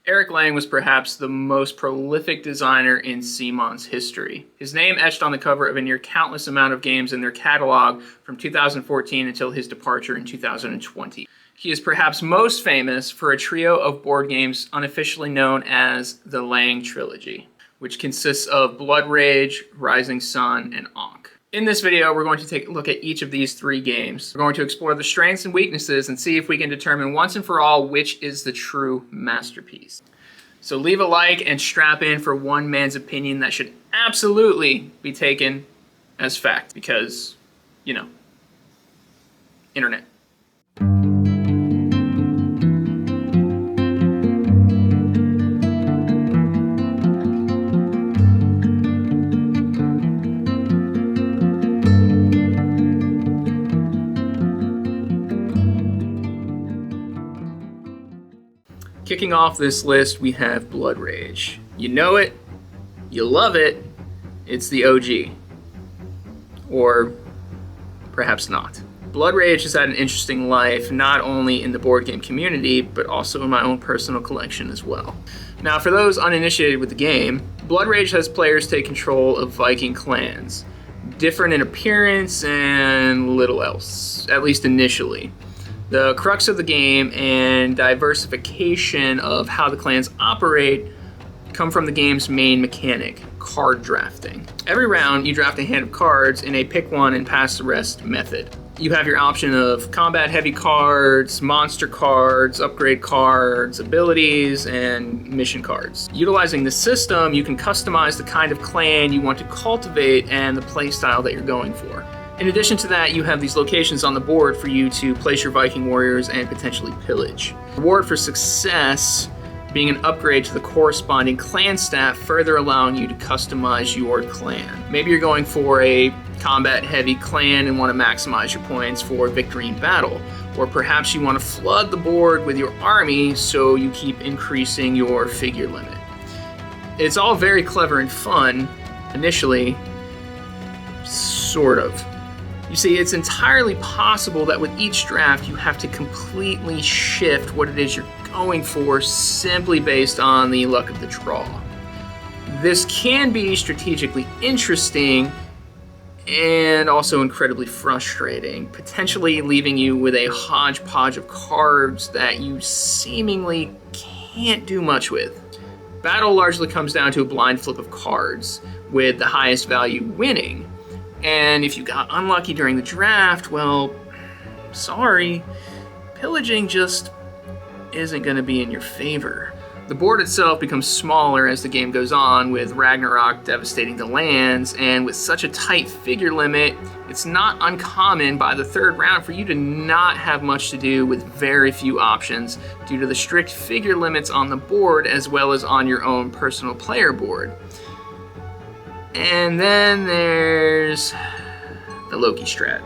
Eric Lang was perhaps the most prolific designer in CMON's history. His name etched on the cover of a near countless amount of games in their catalog from 2014 until his departure in 2020. He is perhaps most famous for a trio of board games unofficially known as the Lang Trilogy, which consists of Blood Rage, Rising Sun, and Ankh. In this video, we're going to take a look at each of these three games. We're going to explore the strengths and weaknesses and see if we can determine once and for all which is the true masterpiece. So leave a like and strap in for one man's opinion that should absolutely be taken as fact because, you know, internet. Kicking off this list, we have Blood Rage. You know it, you love it, it's the OG. Or perhaps not. Blood Rage has had an interesting life, not only in the board game community, but also in my own personal collection as well. Now, for those uninitiated with the game, Blood Rage has players take control of Viking clans. Different in appearance and little else, at least initially. The crux of the game and diversification of how the clans operate come from the game's main mechanic, card drafting. Every round, you draft a hand of cards in a pick one and pass the rest method. You have your option of combat-heavy cards, monster cards, upgrade cards, abilities, and mission cards. Utilizing the system, you can customize the kind of clan you want to cultivate and the playstyle that you're going for. In addition to that, you have these locations on the board for you to place your Viking warriors and potentially pillage. Reward for success being an upgrade to the corresponding clan stat, further allowing you to customize your clan. Maybe you're going for a combat-heavy clan and want to maximize your points for victory in battle. Or perhaps you want to flood the board with your army so you keep increasing your figure limit. It's all very clever and fun, initially, sort of. You see, it's entirely possible that with each draft you have to completely shift what it is you're going for simply based on the luck of the draw. This can be strategically interesting and also incredibly frustrating, potentially leaving you with a hodgepodge of cards that you seemingly can't do much with. Battle largely comes down to a blind flip of cards, with the highest value winning. And if you got unlucky during the draft, well, sorry, pillaging just isn't going to be in your favor. The board itself becomes smaller as the game goes on, with Ragnarok devastating the lands, and with such a tight figure limit, it's not uncommon by the third round for you to not have much to do with very few options due to the strict figure limits on the board as well as on your own personal player board. And then there's the Loki strat.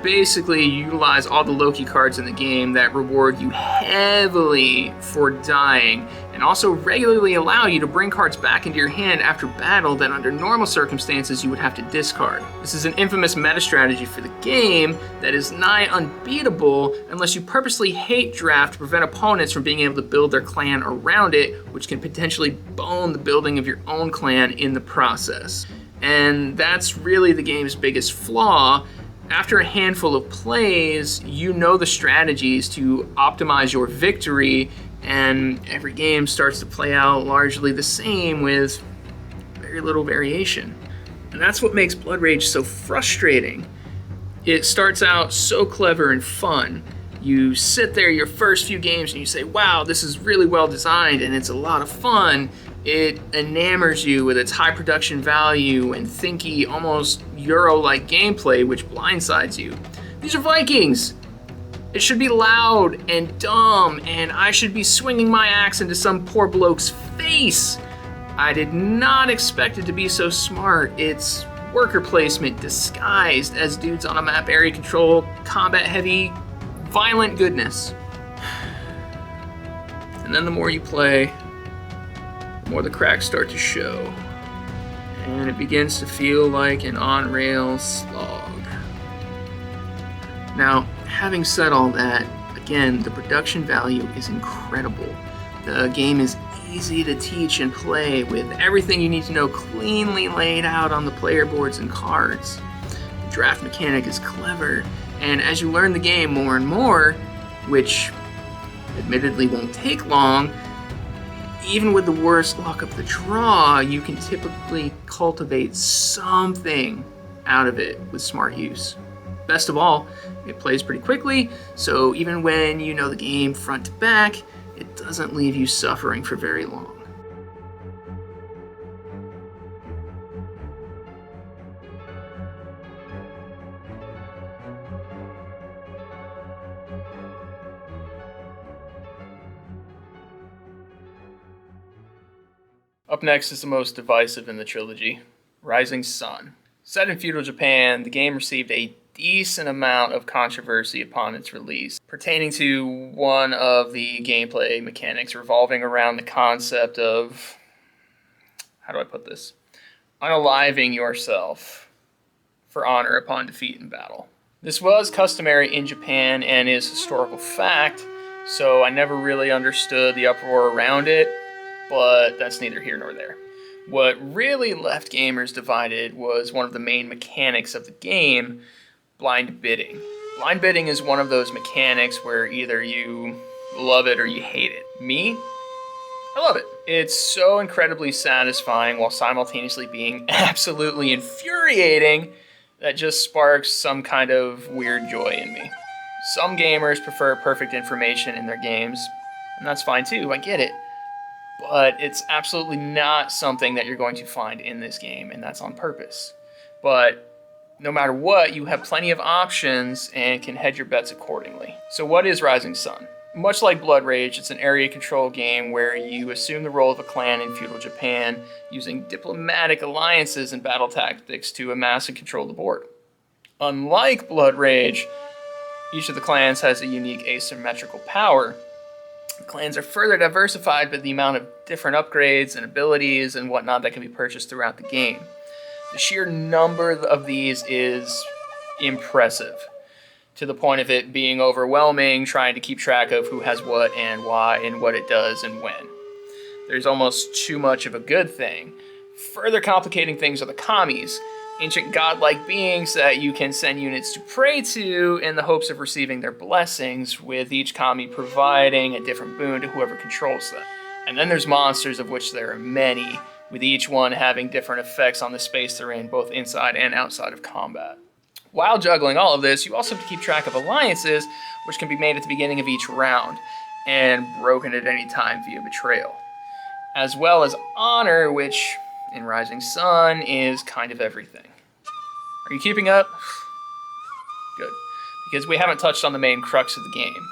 Basically, you utilize all the Loki cards in the game that reward you heavily for dying, and also regularly allow you to bring cards back into your hand after battle that under normal circumstances you would have to discard. This is an infamous meta strategy for the game that is nigh unbeatable unless you purposely hate draft to prevent opponents from being able to build their clan around it, which can potentially bone the building of your own clan in the process. And that's really the game's biggest flaw. After a handful of plays, you know the strategies to optimize your victory, and every game starts to play out largely the same with very little variation. And that's what makes Blood Rage so frustrating. It starts out so clever and fun. You sit there your first few games and you say, wow, this is really well designed and it's a lot of fun. It enamors you with its high production value and thinky, almost Euro-like gameplay, which blindsides you. These are Vikings! It should be loud and dumb, and I should be swinging my axe into some poor bloke's face. I did not expect it to be so smart. It's worker placement disguised as dudes on a map area control, combat-heavy, violent goodness. And then the more you play, the more the cracks start to show, and it begins to feel like an on-rails slog. Now, having said all that, again, the production value is incredible. The game is easy to teach and play, with everything you need to know cleanly laid out on the player boards and cards. The draft mechanic is clever, and as you learn the game more and more, which admittedly won't take long, even with the worst luck of the draw, you can typically cultivate something out of it with smart use. Best of all, it plays pretty quickly, so even when you know the game front to back, it doesn't leave you suffering for very long. Up next is the most divisive in the trilogy, Rising Sun. Set in feudal Japan, the game received a decent amount of controversy upon its release, pertaining to one of the gameplay mechanics revolving around the concept of, how do I put this? Unaliving yourself for honor upon defeat in battle. This was customary in Japan and is historical fact, so I never really understood the uproar around it, but that's neither here nor there. What really left gamers divided was one of the main mechanics of the game, blind bidding. Blind bidding is one of those mechanics where either you love it or you hate it. Me? I love it. It's so incredibly satisfying while simultaneously being absolutely infuriating that just sparks some kind of weird joy in me. Some gamers prefer perfect information in their games, and that's fine too, I get it. But it's absolutely not something that you're going to find in this game, and that's on purpose. But no matter what, you have plenty of options and can hedge your bets accordingly. So what is Rising Sun? Much like Blood Rage, it's an area control game where you assume the role of a clan in feudal Japan, using diplomatic alliances and battle tactics to amass and control the board. Unlike Blood Rage, each of the clans has a unique asymmetrical power. The clans are further diversified by the amount of different upgrades and abilities and whatnot that can be purchased throughout the game. The sheer number of these is impressive, to the point of it being overwhelming trying to keep track of who has what and why and what it does and when. There's almost too much of a good thing. Further complicating things are the kamis, ancient godlike beings that you can send units to pray to in the hopes of receiving their blessings, with each kami providing a different boon to whoever controls them. And then there's monsters, of which there are many, with each one having different effects on the space they're in, both inside and outside of combat. While juggling all of this, you also have to keep track of alliances, which can be made at the beginning of each round, and broken at any time via betrayal. As well as honor, which in Rising Sun is kind of everything. Are you keeping up? Good, because we haven't touched on the main crux of the game,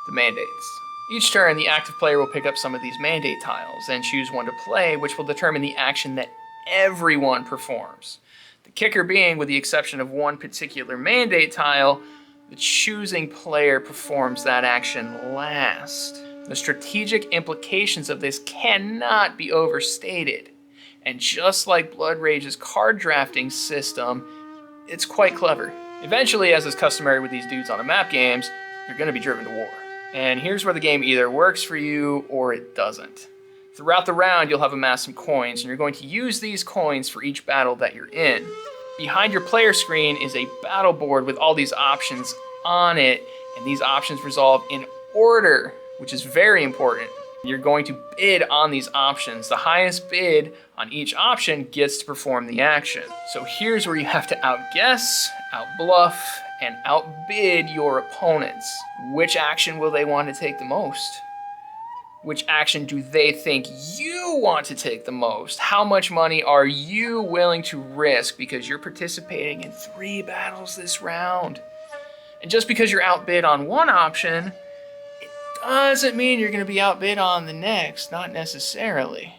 the mandates. Each turn, the active player will pick up some of these mandate tiles and choose one to play, which will determine the action that everyone performs. The kicker being, with the exception of one particular mandate tile, the choosing player performs that action last. The strategic implications of this cannot be overstated. And just like Blood Rage's card drafting system, it's quite clever. Eventually, as is customary with these dudes on the map games, you're going to be driven to war. And here's where the game either works for you or it doesn't. Throughout the round, you'll have amassed some coins, and you're going to use these coins for each battle that you're in. Behind your player screen is a battle board with all these options on it, and these options resolve in order, which is very important. You're going to bid on these options. The highest bid on each option gets to perform the action. So here's where you have to outguess, outbluff, and outbid your opponents. Which action will they want to take the most? Which action do they think you want to take the most? How much money are you willing to risk because you're participating in 3 battles this round? And just because you're outbid on one option, it doesn't mean you're going to be outbid on the next, not necessarily.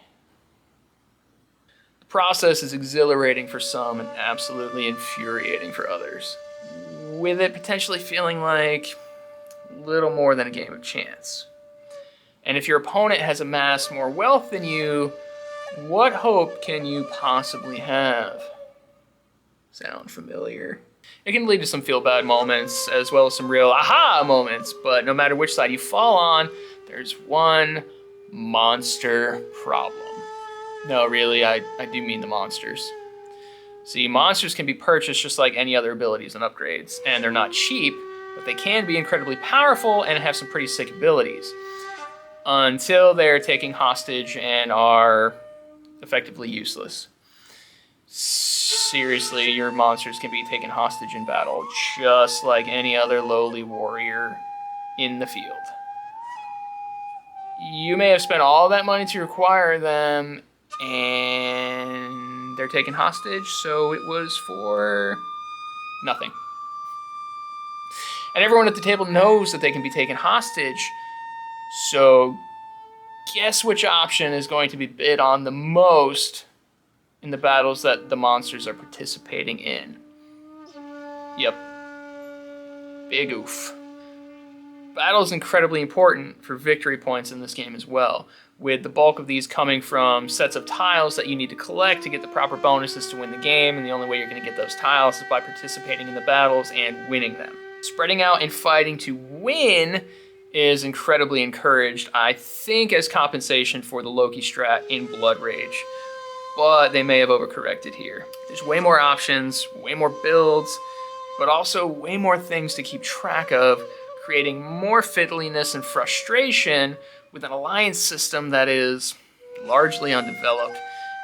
The process is exhilarating for some and absolutely infuriating for others, with it potentially feeling like little more than a game of chance. And if your opponent has amassed more wealth than you, what hope can you possibly have? Sound familiar? It can lead to some feel-bad moments, as well as some real aha moments, but no matter which side you fall on, there's one monster problem. No, really, I do mean the monsters. See, monsters can be purchased just like any other abilities and upgrades, and they're not cheap, but they can be incredibly powerful and have some pretty sick abilities. Until they're taken hostage and are effectively useless. Seriously, your monsters can be taken hostage in battle, just like any other lowly warrior in the field. You may have spent all that money to acquire them, and they're taken hostage, so it was for nothing. And everyone at the table knows that they can be taken hostage, so guess which option is going to be bid on the most in the battles that the monsters are participating in? Yep. Big oof. Battle is incredibly important for victory points in this game as well, with the bulk of these coming from sets of tiles that you need to collect to get the proper bonuses to win the game, and the only way you're going to get those tiles is by participating in the battles and winning them. Spreading out and fighting to win is incredibly encouraged, I think, as compensation for the Loki strat in Blood Rage, but they may have overcorrected here. There's way more options, way more builds, but also way more things to keep track of, creating more fiddliness and frustration with an alliance system that is largely undeveloped,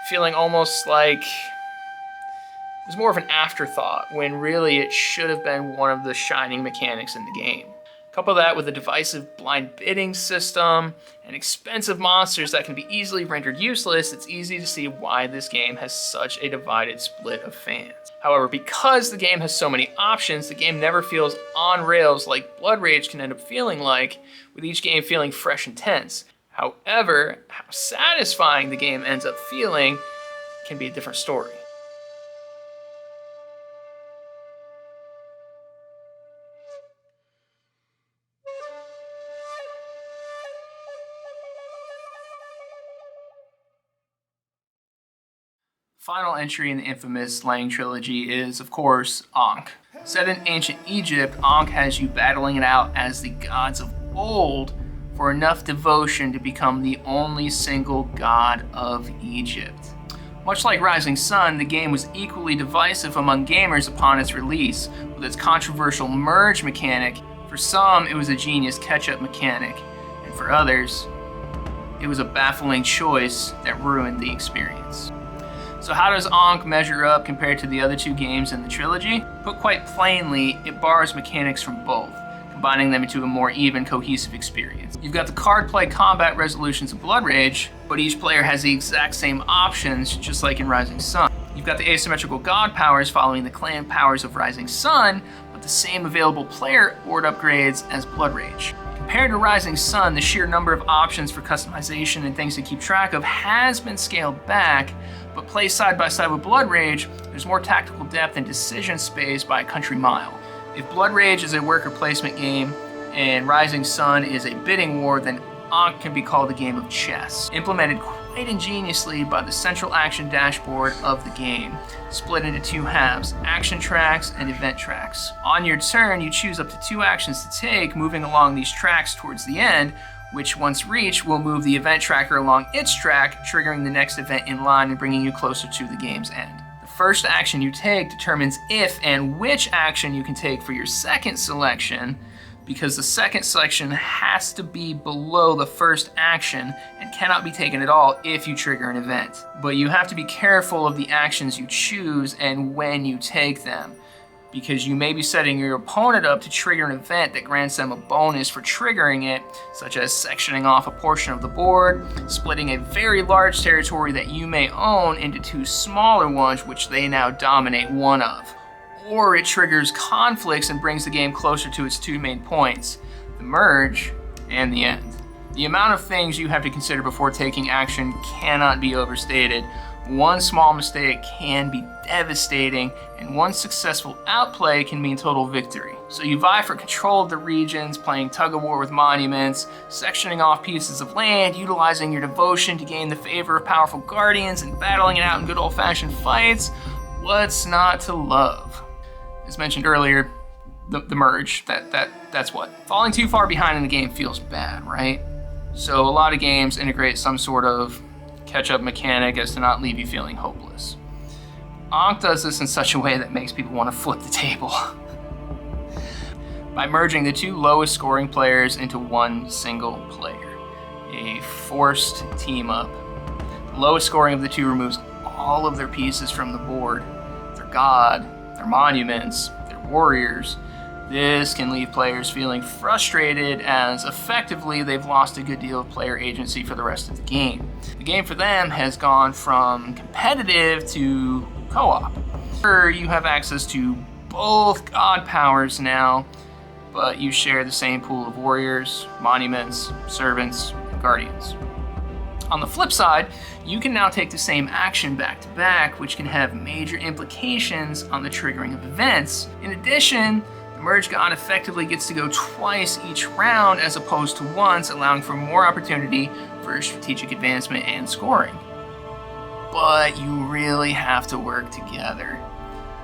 feeling almost like it was more of an afterthought when really it should have been one of the shining mechanics in the game. Couple that with a divisive blind bidding system and expensive monsters that can be easily rendered useless, it's easy to see why this game has such a divided split of fans. However, because the game has so many options, the game never feels on rails like Blood Rage can end up feeling like, with each game feeling fresh and tense. However, how satisfying the game ends up feeling can be a different story. Final entry in the infamous Lang trilogy is, of course, Ankh. Set in ancient Egypt, Ankh has you battling it out as the gods of old for enough devotion to become the only single god of Egypt. Much like Rising Sun, the game was equally divisive among gamers upon its release, with its controversial merge mechanic. For some, it was a genius catch-up mechanic, and for others, it was a baffling choice that ruined the experience. So how does Ankh measure up compared to the other two games in the trilogy? Put quite plainly, it borrows mechanics from both, combining them into a more even, cohesive experience. You've got the card play combat resolutions of Blood Rage, but each player has the exact same options, just like in Rising Sun. You've got the asymmetrical god powers following the clan powers of Rising Sun, but the same available player board upgrades as Blood Rage. Compared to Rising Sun, the sheer number of options for customization and things to keep track of has been scaled back, but placed side by side with Blood Rage, there's more tactical depth and decision space by a country mile. If Blood Rage is a worker placement game and Rising Sun is a bidding war, then Ankh can be called a game of chess, implemented quite ingeniously by the central action dashboard of the game, split into two halves, action tracks and event tracks. On your turn, you choose up to 2 actions to take, moving along these tracks towards the end, which once reached will move the event tracker along its track, triggering the next event in line and bringing you closer to the game's end. The first action you take determines if and which action you can take for your second selection, because the second selection has to be below the first action and cannot be taken at all if you trigger an event. But you have to be careful of the actions you choose and when you take them, because you may be setting your opponent up to trigger an event that grants them a bonus for triggering it, such as sectioning off a portion of the board, splitting a very large territory that you may own into 2 smaller ones which they now dominate one of. Or it triggers conflicts and brings the game closer to its 2 main points, the merge and the end. The amount of things you have to consider before taking action cannot be overstated. One small mistake can be devastating, and one successful outplay can mean total victory. So you vie for control of the regions, playing tug-of-war with monuments, sectioning off pieces of land, utilizing your devotion to gain the favor of powerful guardians, and battling it out in good old-fashioned fights. What's not to love? As mentioned earlier, the merge, that's what. Falling too far behind in the game feels bad, right? So a lot of games integrate some sort of catch-up mechanic as to not leave you feeling hopeless. Ankh does this in such a way that makes people want to flip the table. By merging the two lowest scoring players into one single player. A forced team up. The lowest scoring of the two removes all of their pieces from the board. Their god, their monuments, their warriors. This can leave players feeling frustrated as effectively they've lost a good deal of player agency for the rest of the game. The game for them has gone from competitive to co-op. Sure, you have access to both god powers now, but you share the same pool of warriors, monuments, servants, and guardians. On the flip side, you can now take the same action back to back, which can have major implications on the triggering of events. In addition, the Merge God effectively gets to go twice each round as opposed to once, allowing for more opportunity for strategic advancement and scoring. But you really have to work together.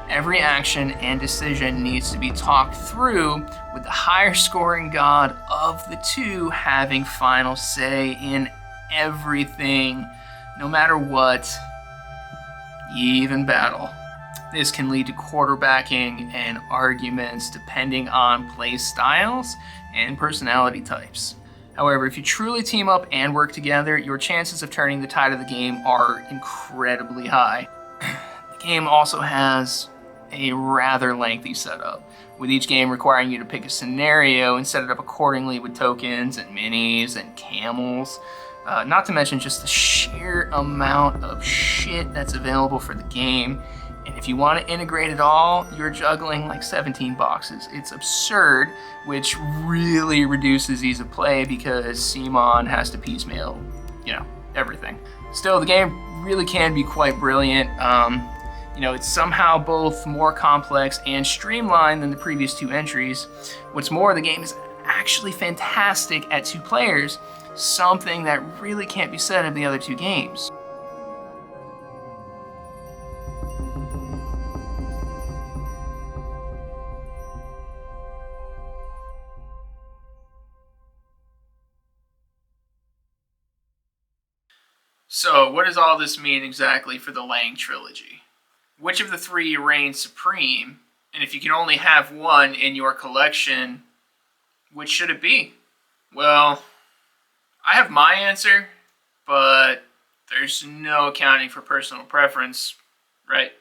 Every action and decision needs to be talked through, with the higher scoring god of the two having final say in everything, no matter what, even battle. This can lead to quarterbacking and arguments depending on play styles and personality types. However, if you truly team up and work together, your chances of turning the tide of the game are incredibly high. The game also has a rather lengthy setup, with each game requiring you to pick a scenario and set it up accordingly with tokens and minis and camels. Not to mention just the sheer amount of shit that's available for the game. And if you want to integrate it all, you're juggling like 17 boxes. It's absurd, which really reduces ease of play because CMON has to piecemeal, everything. Still, the game really can be quite brilliant. It's somehow both more complex and streamlined than the previous two entries. What's more, the game is actually fantastic at 2 players, something that really can't be said of the other 2 games. So, what does all this mean exactly for the Lang trilogy? Which of the 3 reigns supreme? And if you can only have one in your collection, which should it be? Well, I have my answer, but there's no accounting for personal preference, right?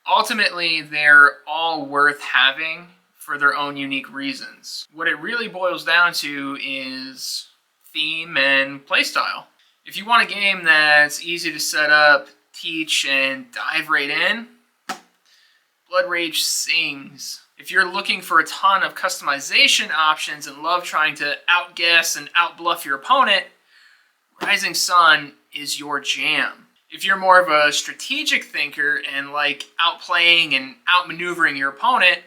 Ultimately, they're all worth having for their own unique reasons. What it really boils down to is theme and playstyle. If you want a game that's easy to set up, teach, and dive right in, Blood Rage sings. If you're looking for a ton of customization options and love trying to outguess and outbluff your opponent, Rising Sun is your jam. If you're more of a strategic thinker and like outplaying and outmaneuvering your opponent,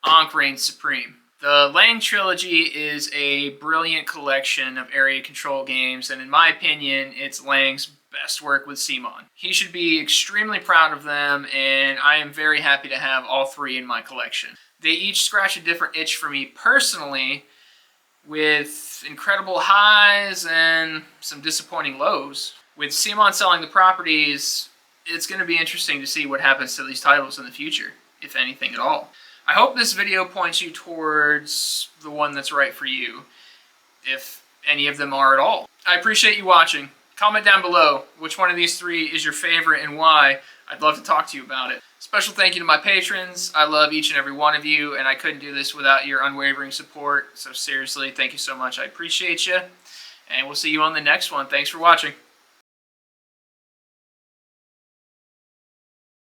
Ankh reigns supreme. The Lang trilogy is a brilliant collection of area control games, and in my opinion, it's Lang's best work with CMON. He should be extremely proud of them, and I am very happy to have all 3 in my collection. They each scratch a different itch for me personally, with incredible highs and some disappointing lows. With CMON selling the properties, it's going to be interesting to see what happens to these titles in the future, if anything at all. I hope this video points you towards the one that's right for you, if any of them are at all. I appreciate you watching. Comment down below which one of these 3 is your favorite and why. I'd love to talk to you about it. Special thank you to my patrons. I love each and every one of you, and I couldn't do this without your unwavering support. So seriously, thank you so much. I appreciate you, and we'll see you on the next one. Thanks for watching.